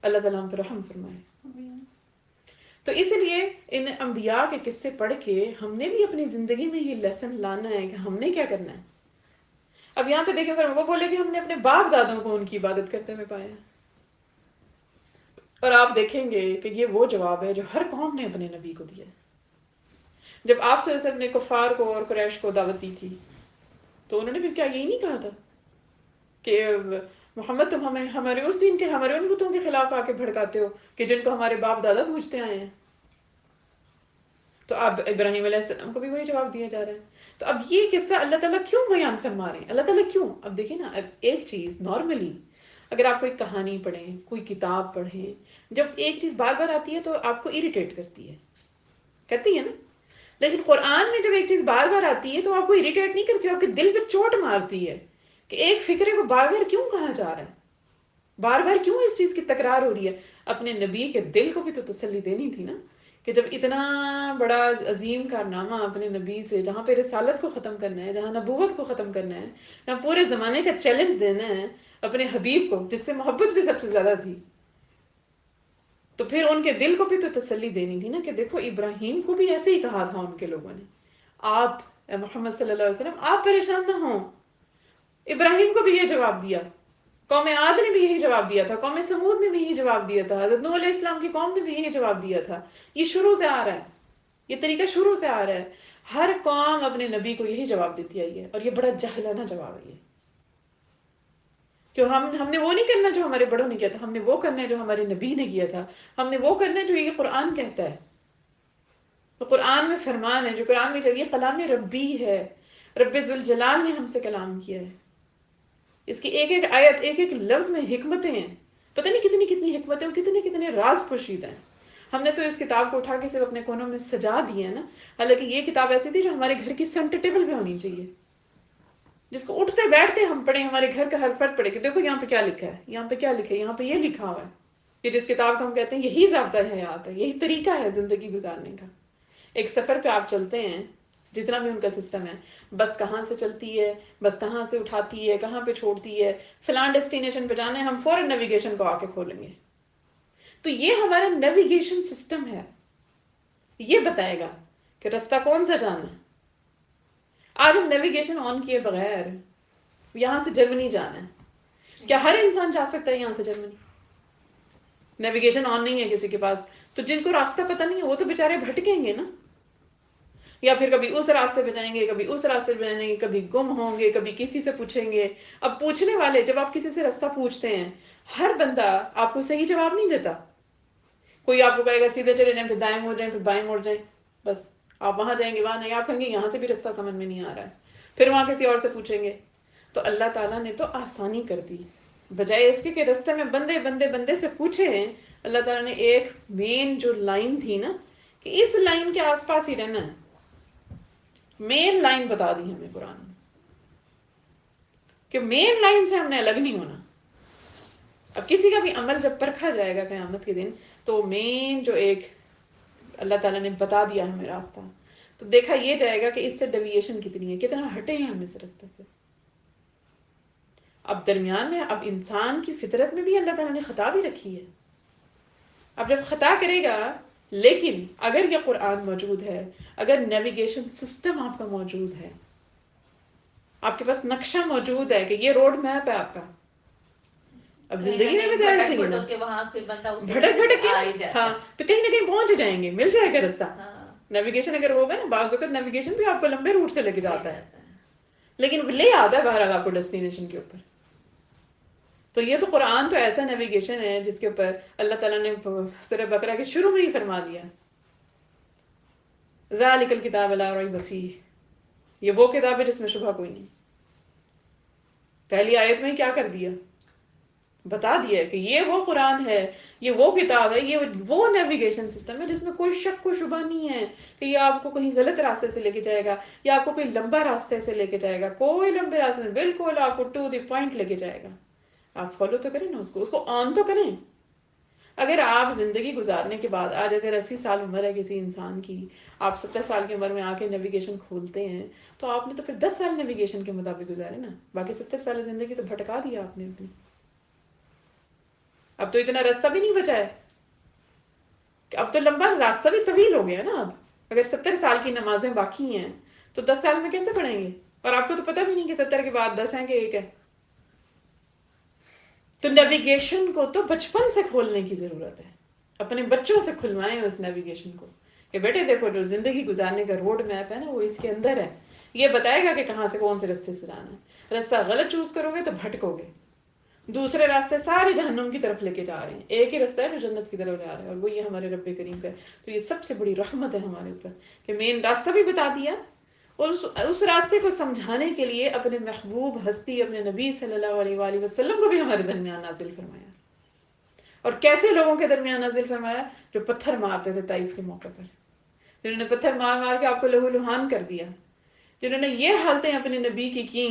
اللہ تعالیٰ ہم پر رحم فرمائے۔ تو اس لیے ان انبیاء کے قصے پڑھ کے ہم نے بھی اپنی زندگی میں یہ لیسن لانا ہے کہ ہم نے کیا کرنا ہے۔ اب یہاں پہ دیکھیں، پھر وہ بولے کہ ہم نے اپنے باپ دادوں کو ان کی عبادت کرتے ہوئے پایا، اور آپ دیکھیں گے کہ یہ وہ جواب ہے جو ہر قوم نے اپنے نبی کو دیا ہے۔ جب آپ سے اپنے کفار کو اور قریش کو دعوت دی تھی تو انہوں نے بھی کیا یہی نہیں کہا تھا کہ محمد تم ہمیں ہمارے اس دین کے، ہمارے ان بتوں کے خلاف آ کے بھڑکاتے ہو کہ جن کو ہمارے باپ دادا پوجتے آئے ہیں؟ تو اب ابراہیم علیہ السلام کو بھی وہی جواب دیا جا رہا ہے۔ تو اب یہ قصہ اللہ تعالیٰ کیوں بیان فرما رہے ہیں؟ اللہ تعالیٰ کیوں؟ اب دیکھیں نا، اب ایک چیز نارملی اگر آپ کوئی کہانی پڑھیں، کوئی کتاب پڑھیں، جب ایک چیز بار بار آتی ہے تو آپ کو اریٹیٹ کرتی ہے، کرتی ہے نا؟ لیکن قرآن میں جب ایک چیز بار بار آتی ہے تو آپ کو اریٹیٹ نہیں کرتی، آپ کے دل پہ چوٹ مارتی ہے کہ ایک فکرے کو بار بار کیوں کہا جا رہا ہے، بار بار کیوں اس چیز کی تکرار ہو رہی ہے۔ اپنے نبی کے دل کو بھی تو تسلی دینی تھی نا، کہ جب اتنا بڑا عظیم کارنامہ اپنے نبی سے، جہاں پہ رسالت کو ختم کرنا ہے، جہاں نبوت کو ختم کرنا ہے، جہاں پورے زمانے کا چیلنج دینا ہے اپنے حبیب کو جس سے محبت بھی سب سے زیادہ تھی، تو پھر ان کے دل کو بھی تو تسلی دینی تھی نا کہ دیکھو ابراہیم کو بھی ایسے ہی کہا تھا ان کے لوگوں نے، آپ اے محمد صلی اللہ علیہ وسلم آپ پریشان نہ ہوں۔ ابراہیم کو بھی یہ جواب دیا، قوم عاد نے بھی یہی جواب دیا تھا، قوم سمود نے بھی یہی جواب دیا تھا، حضرت نوح علیہ السلام کی قوم نے بھی یہی جواب دیا تھا۔ یہ شروع سے آ رہا ہے، یہ طریقہ شروع سے آ رہا ہے، ہر قوم اپنے نبی کو یہی جواب دیتی آئی ہے، اور یہ بڑا جاہلانہ جواب ہے یہ، کہ ہم نے وہ نہیں کرنا جو ہمارے بڑوں نے کیا تھا، ہم نے وہ کرنا ہے جو ہمارے نبی نے کیا تھا، ہم نے وہ کرنا ہے جو یہ قرآن کہتا ہے۔ تو قرآن میں فرمان ہے، جو قرآن میں چاہیے کلام ربی ہے، رب ذوالجلال نے ہم سے کلام کیا ہے، اس کی ایک ایک آیت، ایک ایک لفظ میں حکمتیں ہیں، پتہ نہیں کتنی کتنی حکمتیں اور کتنے کتنے راز پوشیدہ ہیں۔ ہم نے تو اس کتاب کو اٹھا کے صرف اپنے کونوں میں سجا دیے ہیں نا، حالانکہ یہ کتاب ایسی تھی جو ہمارے گھر کی سینٹر ٹیبل پہ ہونی چاہیے، جس کو اٹھتے بیٹھتے ہم پڑھیں، ہمارے گھر کا ہر فرد پڑھے کہ دیکھو یہاں پہ کیا لکھا ہے، یہاں پہ کیا لکھا ہے، یہاں پہ یہ لکھا ہوا ہے، کہ جس کتاب کو ہم کہتے ہیں یہی ضابطہ حیات ہے، یہی طریقہ ہے زندگی گزارنے کا۔ ایک سفر پہ آپ چلتے ہیں، جتنا بھی ان کا سسٹم ہے، بس کہاں سے چلتی ہے، بس کہاں سے اٹھاتی ہے، کہاں پہ چھوڑتی ہے، فلاں ڈیسٹینیشن پہ جانا ہے، ہم فوراً نیویگیشن کو آ کے کھولیں گے۔ تو یہ ہمارا نیویگیشن سسٹم ہے، یہ بتائے گا کہ رستہ کون سا جانا ہے۔ آج ہم نیویگیشن آن کیے بغیر یہاں سے جرمنی جانا ہے، کیا ہر انسان جا سکتا ہے یہاں سے جرمنی؟ نیویگیشن آن نہیں ہے کسی کے پاس، تو جن کو راستہ پتہ نہیں ہے وہ تو بیچارے بھٹکیں گے نا، یا پھر کبھی اس راستے پہ جائیں گے، کبھی اس راستے پہ جائیں گے، کبھی گم ہوں گے، کبھی کسی سے پوچھیں گے۔ اب پوچھنے والے، جب آپ کسی سے راستہ پوچھتے ہیں، ہر بندہ آپ کو صحیح جواب نہیں دیتا، کوئی آپ کو کہے گا سیدھے چلے جائیں، پھر دائیں مڑ جائیں، پھر بائیں مڑ جائیں، بس آپ وہاں جائیں گے، وہاں نہیں، آپ کہیں گے یہاں سے بھی راستہ سمجھ میں نہیں آ رہا ہے، پھر وہاں کسی اور سے پوچھیں گے۔ تو اللہ تعالیٰ نے تو آسانی کر دی، بجائے اس کے کہ راستے میں بندے بندے بندے سے پوچھیں، اللہ تعالیٰ نے ایک مین جو لائن تھی نا، کہ اس لائن کے آس پاس ہی رہنا ہے، مین لائن بتا دی ہمیں قرآن میں، کہ مین لائن سے ہم نے الگ نہیں ہونا۔ اب کسی کا بھی عمل جب پرکھا جائے گا قیامت کے دن، تو مین جو ایک اللہ تعالیٰ نے بتا دیا ہمیں راستہ، تو دیکھا یہ جائے گا کہ اس سے ڈیویشن کتنی ہے، کتنا ہٹے ہیں ہم اس راستے سے۔ اب درمیان میں اب انسان کی فطرت میں بھی اللہ تعالیٰ نے خطا بھی رکھی ہے۔ اب جب خطا کرے گا، لیکن اگر یہ قرآن موجود ہے، اگر نیویگیشن سسٹم آپ کا موجود ہے، آپ کے پاس نقشہ موجود ہے کہ یہ روڈ میپ ہے آپ کا، اب زندگی میں بھی تو ایسے ہی ہے نا، بھٹک بھٹک کے، ہاں تو کہیں نہ کہیں پہنچ جائیں گے، مل جائے گا راستہ۔ نیویگیشن اگر ہوگا نا، بعض اوقات نیویگیشن بھی آپ کو لمبے روٹ سے لے کے جاتا ہے، لیکن لے آتا ہے بہرحال آپ کو ڈیسٹینیشن کے اوپر۔ تو یہ تو قرآن تو ایسا نیویگیشن ہے جس کے اوپر اللہ تعالیٰ نے سورہ بقرہ کے شروع میں ہی فرما دیا، ذالک الکتاب لا ریب فیہ، یہ وہ کتاب ہے جس میں شبہ کوئی نہیں۔ پہلی آیت میں کیا کر دیا، بتا دیا کہ یہ وہ قرآن ہے، یہ وہ کتاب ہے، یہ وہ نیویگیشن سسٹم ہے جس میں کوئی شک و شبہ نہیں ہے کہ یہ آپ کو کہیں غلط راستے سے لے کے جائے گا، یا آپ کو کوئی لمبا راستے سے لے کے جائے گا، کوئی لمبے راستے سے، بالکل آپ کو ٹو دی پوائنٹ لے کے جائے گا۔ آپ فالو تو کریں نا اس کو آن تو کریں۔ اگر آپ زندگی گزارنے کے بعد، آج اگر 80 سال عمر ہے کسی انسان کی، آپ 70 سال کی عمر میں آ کے نیویگیشن کھولتے ہیں، تو آپ نے تو پھر 10 سال نیویگیشن کے مطابق گزارے نا، باقی 70 سال زندگی تو بھٹکا دیا آپ نے اپنی۔ اب تو اتنا راستہ بھی نہیں بچا ہے، اب تو لمبا راستہ بھی طویل ہو گیا نا. اب اگر 70 سال کی نمازیں باقی ہیں تو 10 سال میں کیسے پڑھیں گے؟ اور آپ کو تو پتہ بھی نہیں کہ 70 کے بعد 10 ہیں کہ 1 ہے. تو نیویگیشن کو تو بچپن سے کھولنے کی ضرورت ہے. اپنے بچوں سے کھلوائیں اس نیویگیشن کو کہ بیٹے دیکھو جو زندگی گزارنے کا روڈ میپ ہے نا وہ اس کے اندر ہے. یہ بتائے گا کہ کہاں سے کون سے رستے سے جانا ہے. رستہ غلط چوز کرو گے تو بھٹکو گے. دوسرے راستے سارے جہنم کی طرف لے کے جا رہے ہیں، ایک ہی راستہ ہے جو جنت کی طرف جا رہا ہے، اور وہ یہ ہمارے رب کریم کا ہے. تو یہ سب سے بڑی رحمت ہے ہمارے اوپر کہ مین راستہ بھی بتا دیا، اور اس راستے کو سمجھانے کے لیے اپنے محبوب ہستی اپنے نبی صلی اللہ علیہ وآلہ وسلم کو بھی ہمارے درمیان نازل فرمایا. اور کیسے لوگوں کے درمیان نازل فرمایا؟ جو پتھر مارتے تھے طائف کے موقع پر، جنہوں نے پتھر مار مار کے آپ کو لہو لہان کر دیا، جنہوں نے یہ حالتیں اپنے نبی کی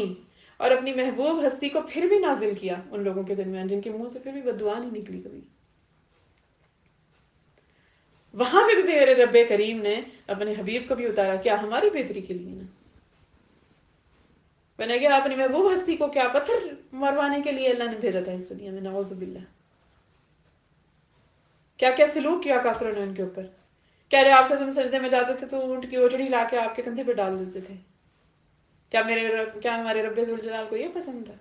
اور اپنی محبوب ہستی کو پھر بھی نازل کیا ان لوگوں کے درمیان جن کے منہ سے پھر بھی بد دعا نہیں نکلی کبھی. وہاں پہ بھی میرے رب کریم نے اپنے حبیب کو بھی اتارا، کیا ہماری بہتری کے لیے نا. میں نے کہا اپنی محبوب ہستی کو کیا پتھر مروانے کے لیے اللہ نے بھیجا تھا اس دنیا میں؟ نعوذ باللہ. کیا کیا سلوک کیا کافروں نے ان کے اوپر. کیا جو آپ سے سجدے میں جاتے تھے تو اونٹ کی اوجڑی لا کے آپ کے کندھے پہ ڈال دیتے تھے؟ کیا ہمارے رب ذوالجلال کو یہ پسند تھا؟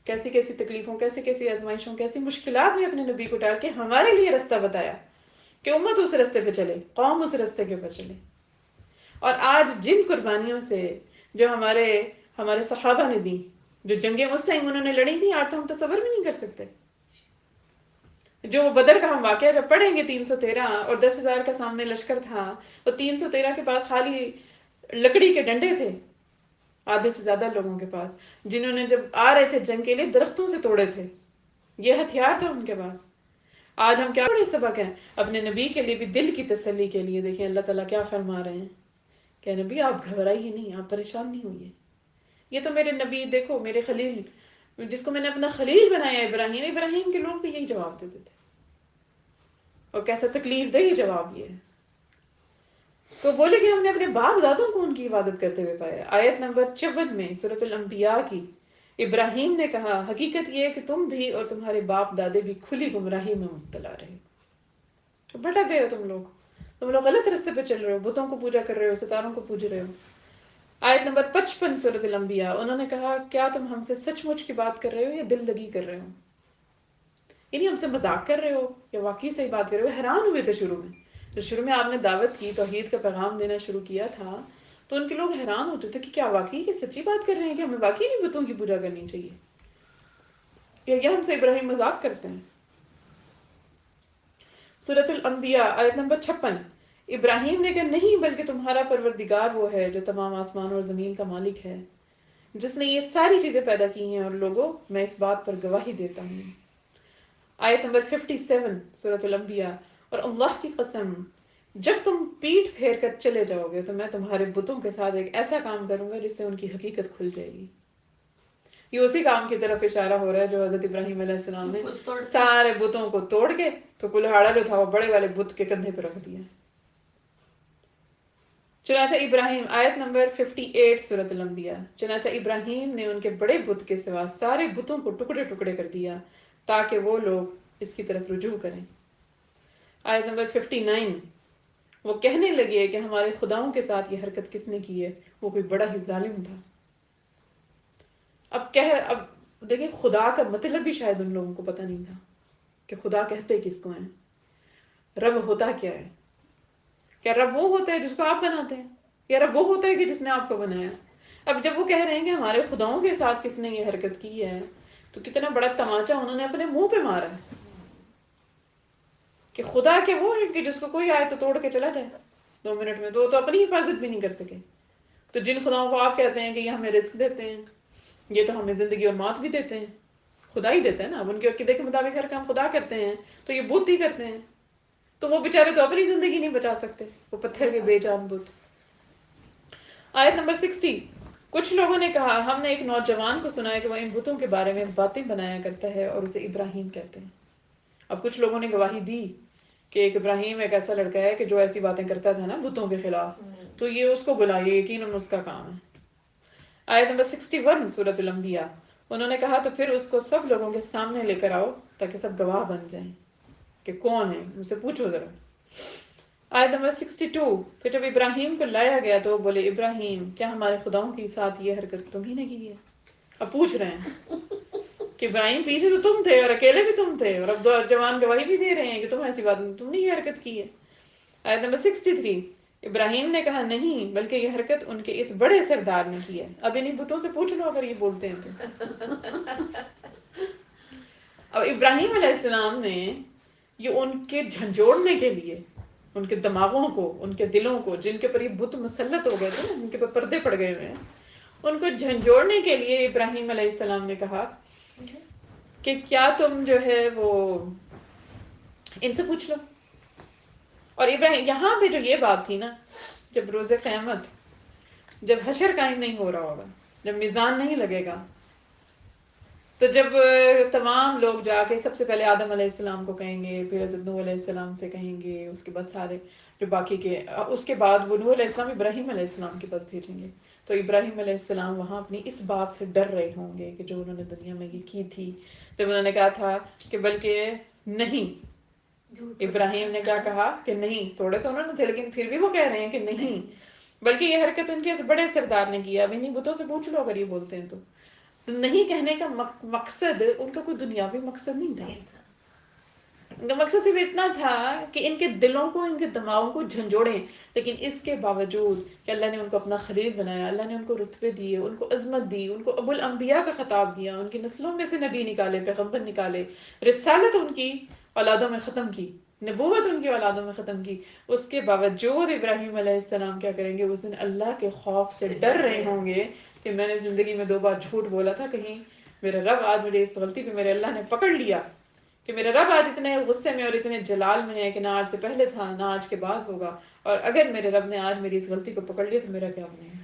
کیسی کیسی تکلیفوں، کیسی کیسی آزمائشوں، کیسی مشکلات میں اپنے نبی کو ڈال کے ہمارے لیے راستہ بتایا کہ امت اس راستے پہ چلے، قوم اس راستے کے اوپر چلے. اور آج جن قربانیوں سے جو ہمارے صحابہ نے دی، جو جنگیں اس ٹائم انہوں نے لڑی تھی، آج تو ہم تصور بھی نہیں کر سکتے. جو بدر کا ہم واقعہ جب پڑھیں گے 313 اور 10,000 کا سامنے لشکر تھا، اور 313 کے پاس خالی لکڑی کے ڈنڈے تھے، آدھے سے زیادہ لوگوں کے پاس، جنہوں نے جب آ رہے تھے جنگ کے لیے درختوں سے توڑے تھے، یہ ہتھیار تھا ان کے پاس. آج ہم کیا بڑے سبق ہیں اپنے نبی کے لیے بھی دل کی تسلی کے لیے. دیکھیں اللہ تعالیٰ کیا فرما رہے ہیں کہ نبی آپ گھبرائیے نہیں، آپ پریشان نہیں ہوئیے. یہ تو میرے نبی، دیکھو میرے خلیل، جس کو میں نے اپنا خلیل بنایا ابراہیم کے لوگ بھی یہی جواب دیتے تھے، اور کیسا تکلیف دہ جواب یہ ہے. تو بولے کہ ہم نے اپنے باپ دادوں کو ان کی عبادت کرتے ہوئے پایا. آیت نمبر 54 میں سورۃ الانبیاء کی، ابراہیم نے کہا حقیقت یہ ہے کہ تم بھی اور تمہارے باپ دادے بھی کھلی گمراہی میں مبتلا رہے. بھٹک گئے ہو تم لوگ غلط راستے پہ چل رہے ہو، بتوں کو پوجا کر رہے ہو، ستاروں کو پوج رہے ہو. آیت نمبر 55 سورۃ الانبیاء، انہوں نے کہا کیا تم ہم سے سچ مچ کی بات کر رہے ہو یا دل لگی کر رہے ہو؟ یعنی ہم سے مذاق کر رہے ہو یا واقعی صحیح بات کر رہے ہو؟ حیران ہوئے تھے شروع میں. تو شروع میں آپ نے دعوت کی، توحید کا پیغام دینا شروع کیا تھا، تو ان کے لوگ حیران ہوتے تھے کہ کیا واقعی کہ سچی بات کر رہے ہیں کہ ہمیں واقعی نہیں بتوں کی پوجا کرنی چاہیے، یا ہم سے ابراہیم مذاق کرتے ہیں. سورۃ الانبیاء آیت نمبر 56، ابراہیم نے کہا نہیں، بلکہ تمہارا پروردگار وہ ہے جو تمام آسمان اور زمین کا مالک ہے، جس نے یہ ساری چیزیں پیدا کی ہیں، اور لوگوں میں اس بات پر گواہی دیتا ہوں. آیت نمبر 57 سورۃ الانبیاء، اور اللہ کی قسم جب تم پیٹھ پھیر کر چلے جاؤ گے تو میں تمہارے بتوں کے ساتھ ایک ایسا کام کروں گا جس سے ان کی حقیقت کھل جائے گی. یہ اسی کام کی طرف اشارہ ہو رہا ہے جو حضرت ابراہیم علیہ السلام نے سارے بتوں کو توڑ کے تو کلہاڑا جو تھا وہ بڑے والے بت کے کندھے پہ رکھ دیا. چنانچہ ابراہیم، آیت نمبر 58 سورۃ الانبیاء، چنانچہ ابراہیم نے ان کے بڑے بت کے سوا سارے بتوں کو ٹکڑے ٹکڑے کر دیا تاکہ وہ لوگ اس کی طرف رجوع کریں. آیت نمبر 59، وہ کہنے لگے کہ ہمارے خداؤں کے ساتھ یہ حرکت کس نے کی ہے، وہ کوئی بڑا ہی ظالم تھا. اب دیکھیں خدا کا مطلب بھی شاید ان لوگوں کو پتہ نہیں تھا کہ خدا کہتے کس کو ہیں، رب ہوتا کیا ہے. کیا رب وہ ہوتا ہے جس کو آپ بناتے ہیں، یا رب وہ ہوتا ہے کہ جس نے آپ کو بنایا؟ اب جب وہ کہہ رہے ہیں کہ ہمارے خداؤں کے ساتھ کس نے یہ حرکت کی ہے، تو کتنا بڑا تماچا انہوں نے اپنے منہ پہ مارا ہے کہ خدا کے وہ ہے کہ جس کو کوئی آئے تو توڑ کے چلا جائے 2 منٹ میں، تو اپنی حفاظت بھی نہیں کر سکے. تو جن خداؤں کو آپ کہتے ہیں کہ یہ ہمیں رزق دیتے ہیں، یہ تو ہمیں زندگی اور موت بھی دیتے ہیں، خدا ہی دیتا ہے نا. اب ان کے عقیدے کے مطابق ہر کام خدا کرتے ہیں تو یہ بت ہی کرتے ہیں، تو وہ بیچارے تو اپنی زندگی نہیں بچا سکتے، وہ پتھر کے بے جان بت. آیت نمبر 60، کچھ لوگوں نے کہا ہم نے ایک نوجوان کو سنا ہے کہ وہ ان بتوں کے بارے میں باتیں بنایا کرتا ہے اور اسے ابراہیم کہتے ہیں. اب کچھ لوگوں نے گواہی دی کہ ایک ابراہیم ایک ایسا لڑکا ہے کہ جو ایسی باتیں کرتا تھا نا بتوں کے خلاف، تو یہ اس کو بلائیے، یقیناً اس کا کام ہے. آیت نمبر 61 سورۃ الانبیاء، انہوں نے کہا تو پھر اس کو سب لوگوں کے سامنے لے کر آؤ تاکہ سب گواہ بن جائیں کہ کون ہے، مجھ سے پوچھو ذرا۔ آیت نمبر 62، پھر جب ابراہیم کو لایا گیا تو وہ بولے ابراہیم کیا ہمارے خداؤں کے ساتھ یہ حرکت تم ہی نے کی ہے؟ اب پوچھ رہے ہیں کہ ابراہیم پیچھے تو تم تھے اور اکیلے بھی تم تھے، اور اب دو جوان گواہی بھی دے رہے ہیں کہ تم ایسی بات تم نے یہ حرکت کی ہے۔ آیت نمبر 63، ابراہیم نے کہا نہیں، بلکہ یہ حرکت ان کے اس بڑے سردار نے کی ہے۔ اب انہیں بتوں سے پوچھ لو اگر یہ بولتے ہیں تو۔ اب ابراہیم علیہ السلام نے یہ ان کے جھنجھوڑنے کے لیے، ان کے دماغوں کو، ان کے دلوں کو، جن کے پر یہ بت مسلط ہو گئے تھے نا، ان کے پر پردے پڑ گئے ہوئے ہیں، ان کو جھنجھوڑنے کے لیے ابراہیم علیہ السلام نے کہا کہ کیا تم جو ہے وہ ان سے پوچھ لو۔ اور ابراہیم یہاں پہ جو یہ بات تھی نا، جب روز قیامت، جب حشر قائم نہیں ہو رہا ہوگا، جب میزان نہیں لگے گا، تو جب تمام لوگ جا کے سب سے پہلے آدم علیہ السلام کو کہیں گے، پھر حضرت نوح علیہ السلام سے کہیں گے، اس کے بعد سارے جو باقی کے، اس کے بعد وہ نوح علیہ السلام ابراہیم علیہ السلام کے پاس بھیجیں گے، تو ابراہیم علیہ السلام وہاں اپنی اس بات سے ڈر رہے ہوں گے کہ جو انہوں نے دنیا میں یہ کی تھی، جب انہوں نے کہا تھا کہ بلکہ نہیں، ابراہیم نے کیا کہا کہ نہیں، تھوڑے تو انہوں نے تھے لیکن پھر بھی وہ کہہ رہے ہیں کہ نہیں، بلکہ یہ حرکت ان کے اس بڑے سردار نے کیا۔ اب انہیں بتوں سے پوچھ لو اگر یہ بولتے ہیں تو نہیں کہنے کا مقصد ان کا کوئی دنیاوی مقصد نہیں تھا، ان کا مقصد صرف اتنا تھا کہ ان کے دلوں کو، ان کے دماغوں کو جھنجھوڑیں، لیکن اس کے باوجود کہ اللہ نے ان کو اپنا خلیل بنایا، اللہ نے ان کو رتبے دیے، ان کو عظمت دی، ان کو ابو الانبیاء کا خطاب دیا، ان کی نسلوں میں سے نبی نکالے، پیغمبر نکالے، رسالت ان کی اولادوں میں ختم کی، نبوت ان کی اولادوں میں ختم کی، اس کے باوجود ابراہیم علیہ السلام کیا کریں گے؟ اس دن اللہ کے خوف سے ڈر رہے ہوں گے کہ میں نے زندگی میں 2 بار جھوٹ بولا تھا، کہیں میرا رب آج مجھے اس غلطی پہ میرے اللہ نے پکڑ لیا، کہ میرا رب آج اتنے غصے میں اور اتنے جلال میں ہے کہ نہ آج سے پہلے تھا نہ آج کے بعد ہوگا، اور اگر میرے رب نے آج میری اس غلطی کو پکڑ لیا تو میرا کیا بنے گا؟